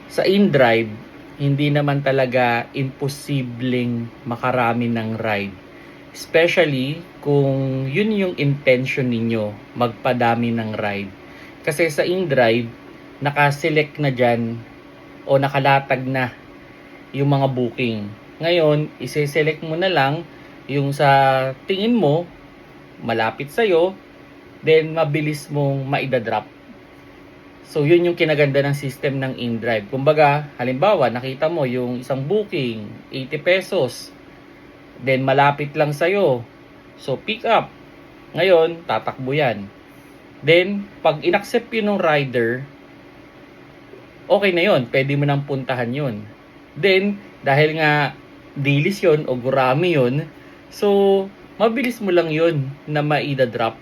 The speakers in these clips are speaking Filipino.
Sa InDrive, hindi naman talaga imposibleng makarami ng ride. Especially kung yun yung intention ninyo, magpadami ng ride. Kasi sa InDrive, nakaselect na dyan o nakalatag na yung mga booking. Ngayon, ise-select mo na lang yung sa tingin mo, malapit sa'yo, then mabilis mong maidadrop. So, yun yung kinaganda ng system ng InDrive. Kumbaga, halimbawa, nakita mo yung isang booking, 80 pesos. Then, malapit lang sa'yo. So, pick up. Ngayon, tatakbo yan. Then, pag inaccept yun ng rider, okay na yun. Pwede mo nang puntahan yun. Then, dahil nga dilis yun o gurami yun, so, mabilis mo lang yun na maida-drop.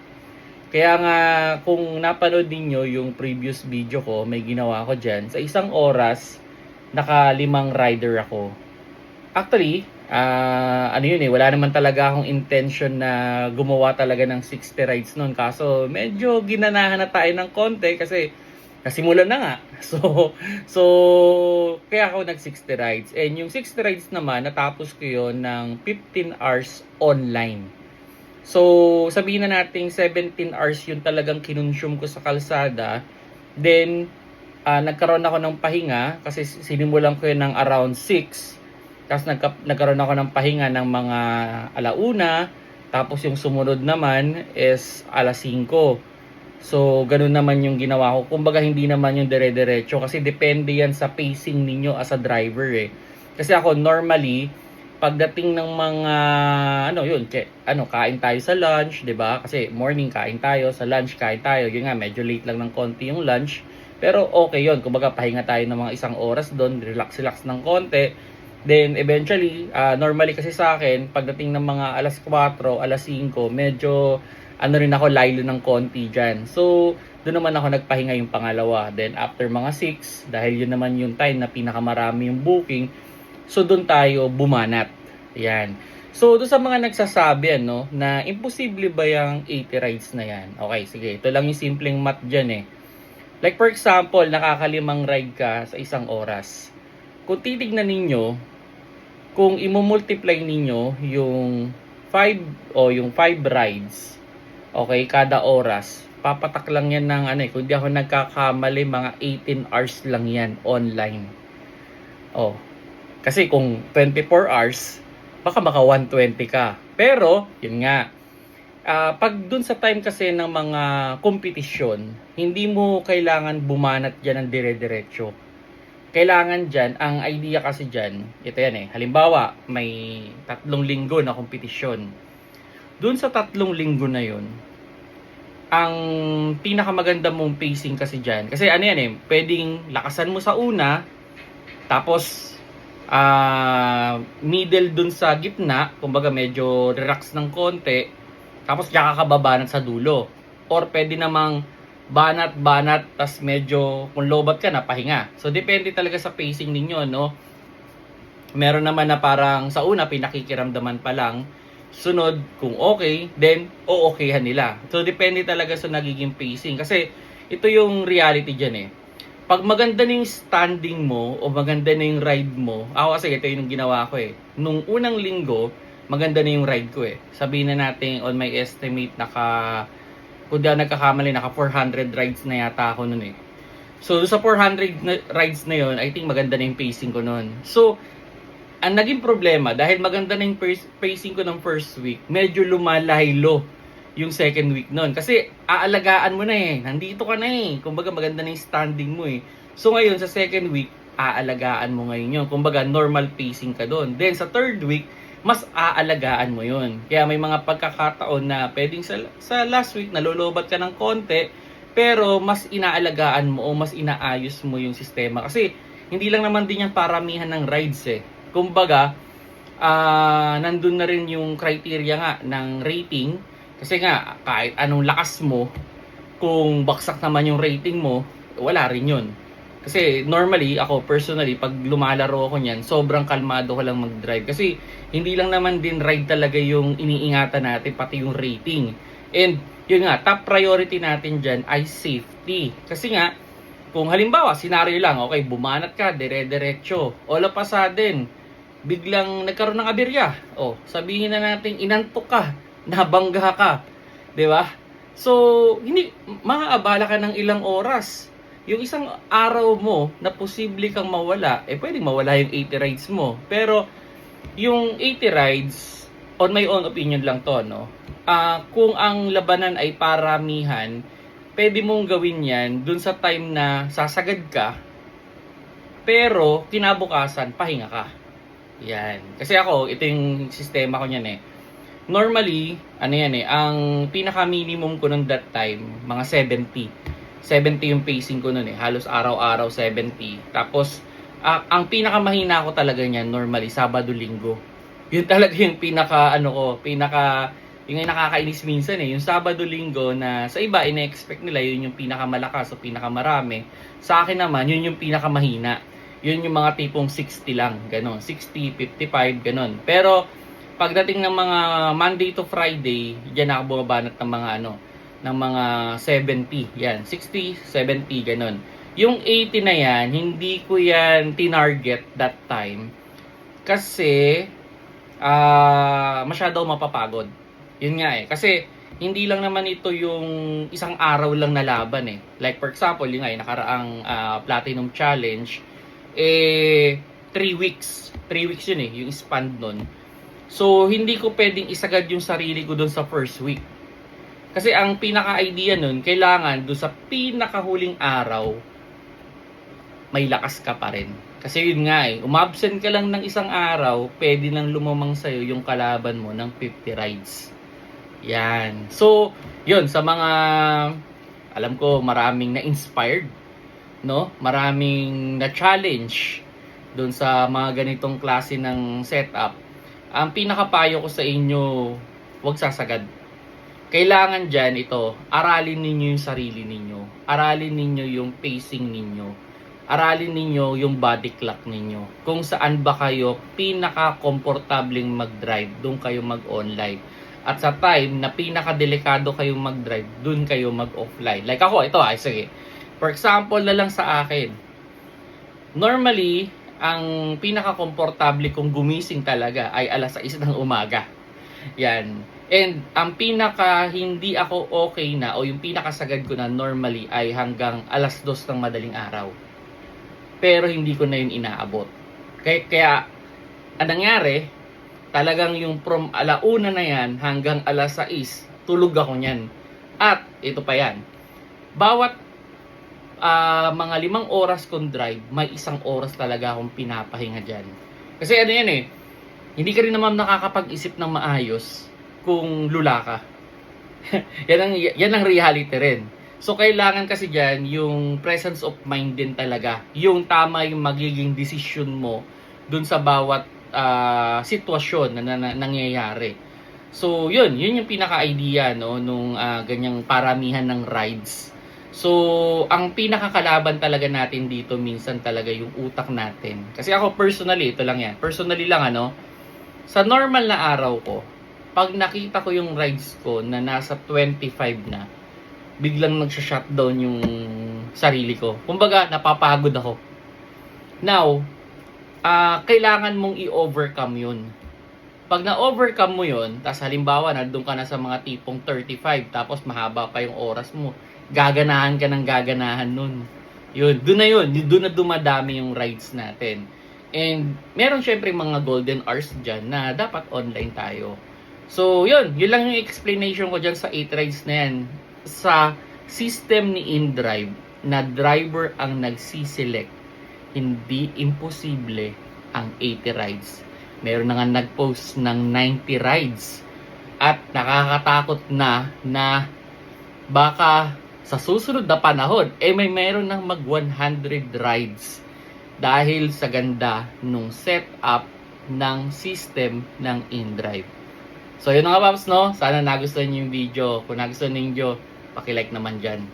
Kaya nga, kung napanood niyo yung previous video ko, may ginawa ko dyan. Sa isang oras, naka 5 rider ako. Actually, ano yun wala naman talaga akong intention na gumawa talaga ng 60 rides noon. Kaso, medyo ginanahan na tayo ng konti kasi nasimulan na nga. So kaya ako nag 60 rides. And yung 60 rides naman, natapos ko yun ng 15 hours online. So, sabihin na natin 17 hours yun talagang kinonsume ko sa kalsada. Then, nagkaroon ako ng pahinga kasi sinimulan ko yun ng around 6. Tapos nagkaroon ako ng pahinga ng mga alauna. Tapos yung sumunod naman is alas 5. So, ganun naman yung ginawa ko. Kumbaga, hindi naman yung dire-diretso kasi depende yan sa pacing ninyo as a driver Kasi ako normally, pagdating ng mga kain tayo sa lunch, 'di ba? Kasi morning kain tayo, sa lunch kain tayo. Yun nga, medyo late lang ng konti yung lunch. Pero okay 'yun. Kumbaga pahinga tayo ng mga isang oras doon, relax ng konti. Then eventually, normally kasi sa akin, pagdating ng mga alas 4, alas 5, medyo rin ako laylo ng konti diyan. So, doon naman ako nagpahinga yung pangalawa. Then after mga 6, dahil yun naman yung time na pinakamarami yung booking, so doon tayo bumanat. Yan. So doon sa mga nagsasabi na imposible ba yung 80 rides na yan? Okay, sige. Ito lang yung simpleng math dyan Like for example, nakaka5 ride ka sa isang oras. Kung titignan ninyo, kung imumultiply ninyo yung 5 yung 5 rides, okay, kada oras, papatak lang yan ng kung di ako nagkakamali, mga 18 hours lang yan online. Kasi kung 24 hours, baka 120 ka. Pero, yun nga, pag dun sa time kasi ng mga kompetisyon, hindi mo kailangan bumanat dyan ng dire-diretso. Kailangan dyan, ang idea kasi dyan, ito yan halimbawa, may 3 linggo na kompetisyon. Dun sa 3 linggo na yun, ang pinakamaganda mong pacing kasi dyan, kasi pwedeng lakasan mo sa una, tapos middle dun sa gitna, kumbaga medyo relax ng konti, tapos tsaka ka babanat sa dulo. Or pwede namang banat, tas medyo kung lobat ka na, pahinga. So depende talaga sa pacing ninyo, Meron naman na parang sa una pinakikiramdaman pa lang, sunod kung okay, then o-okayhan nila. So depende talaga sa nagiging pacing kasi ito yung reality dyan Pag maganda na yung standing mo o maganda na yung ride mo, ako kasi ito yung ginawa ko Nung unang linggo, maganda na yung ride ko Sabihin na natin on my estimate, kung di ako nagkakamali, naka 400 rides na yata ako nun So sa 400 rides na yun, I think maganda na yung pacing ko nun. So, ang naging problema, dahil maganda na yung pacing ko ng first week, medyo lumalahilo yung second week nun. Kasi aalagaan mo na nandito ka na Kumbaga maganda na yung standing mo So ngayon sa second week, aalagaan mo ngayon yun. Kumbaga normal pacing ka doon. Then sa third week, mas aalagaan mo yun. Kaya may mga pagkakataon na pwedeng sa last week nalolobat ka ng konti, pero mas inaalagaan mo o mas inaayos mo yung sistema. Kasi hindi lang naman din yan paramihan ng rides Kumbaga, nandun na rin yung criteria nga ng rating. Kasi nga, kahit anong lakas mo, kung baksak naman yung rating mo, wala rin yun. Kasi normally, ako personally, pag lumalaro ako niyan, sobrang kalmado ko lang mag-drive. Kasi hindi lang naman din ride talaga yung iniingatan natin, pati yung rating. And yun nga, top priority natin dyan ay safety. Kasi nga, Kung halimbawa, senaryo lang, okay, bumanat ka, dire-diretso, all of a sudden, biglang nagkaroon ng aberya. O, sabihin na natin, inantok ka, nabangga ka, di ba? So, hindi, maaabala ka ng ilang oras. Yung isang araw mo na posible kang mawala, pwedeng mawala yung 80 rides mo. Pero, yung 80 rides, on my own opinion lang to, no? Kung ang labanan ay paramihan, pwede mong gawin yan dun sa time na sasagad ka, pero kinabukasan, pahinga ka. Yan. Kasi ako, ito yung sistema ko niyan eh. Normally, ano yan eh, ang pinaka-minimum ko nung that time, mga 70. 70 yung pacing ko nun eh. Halos araw-araw 70. Tapos, ang pinaka-mahina ko talaga niyan, normally, Sabado-Linggo. Yun talaga yung yung nakakainis minsan eh, yung Sabado-Linggo na sa iba, ina-expect nila yun yung pinakamalakas o pinakamarami. Sa akin naman, yun yung pinakamahina. Yun yung mga tipong 60 lang, ganon. 60, 55, ganon. Pero, pagdating ng mga Monday to Friday, diyan ako bumabanat ng mga 70. Yan, 60, 70, ganon. Yung 80 na yan, hindi ko yan tinarget that time. Kasi, masyado mapapagod. Yun nga eh. Kasi, hindi lang naman ito yung isang araw lang na laban eh. Like for example, yung nga nakaraang Platinum Challenge, 3 weeks. 3 weeks yun eh, yung span nun. So, hindi ko pwedeng isagad yung sarili ko dun sa first week. Kasi ang pinaka-idea nun, kailangan dun sa pinakahuling araw, may lakas ka pa rin. Kasi yun nga eh, umabsent ka lang ng isang araw, pwede nang lumamang sa'yo yung kalaban mo ng 50 rides. Yan. So, yun, sa mga, alam ko, maraming na-inspired, no? Maraming na-challenge doon sa mga ganitong klase ng setup. Ang pinakapayo ko sa inyo, huwag sasagad. Kailangan dyan ito, aralin ninyo yung sarili ninyo. Aralin ninyo yung pacing ninyo. Aralin ninyo yung body clock ninyo. Kung saan ba kayo pinaka-komportabling mag-drive, doon kayo mag-online. At sa time na pinaka-delikado kayong mag-drive, doon kayo mag-offline. Like ako, ito sige. For example na lang sa akin. Normally, ang pinaka-komportable kong gumising talaga ay alas 6 ng umaga. Yan. And ang pinaka hindi ako okay na o yung pinakasagad ko na normally ay hanggang alas 2 ng madaling araw. Pero hindi ko na yun inaabot. Kaya ang nangyari, talagang yung from alauna na yan hanggang alas 6, tulog ako niyan. At ito pa yan. Bawat mga 5 oras kong drive, may 1 oras talaga akong pinapahinga dyan. Kasi ano yan eh, hindi ka rin naman nakakapag-isip ng maayos kung lula ka. yan ang reality rin. So, kailangan kasi dyan yung presence of mind din talaga. Yung tama yung magiging decision mo dun sa bawat sitwasyon na nangyayari. So, yun yung pinaka-idea no, nung ganyang paramihan ng rides. So, ang pinakakalaban talaga natin dito minsan talaga yung utak natin. Kasi ako personally, ito lang yan. Personally lang sa normal na araw ko, pag nakita ko yung rides ko na nasa 25 na, biglang nagsha-shutdown yung sarili ko. Kumbaga, napapagod ako. Now, kailangan mong i-overcome yun. Pag na-overcome mo yun, tas halimbawa, nandun ka na sa mga tipong 35, tapos mahaba pa yung oras mo, gaganahan ka ng gaganahan nun. Yun, doon na dumadami yung rides natin. And, meron syempre mga golden hours dyan na dapat online tayo. So, yun lang yung explanation ko dyan sa 8 rides na yan. Sa system ni InDrive na driver ang nagsiselect, hindi imposible ang 80 rides. Meron na nga nag-post ng 90 rides at nakakatakot na baka sa susunod na panahon meron ng mag 100 rides dahil sa ganda nung setup ng system ng InDrive. So yun nga paps no, sana nagustuhan niyo yung video. Kung nagustuhan niyo, paki-like naman dyan.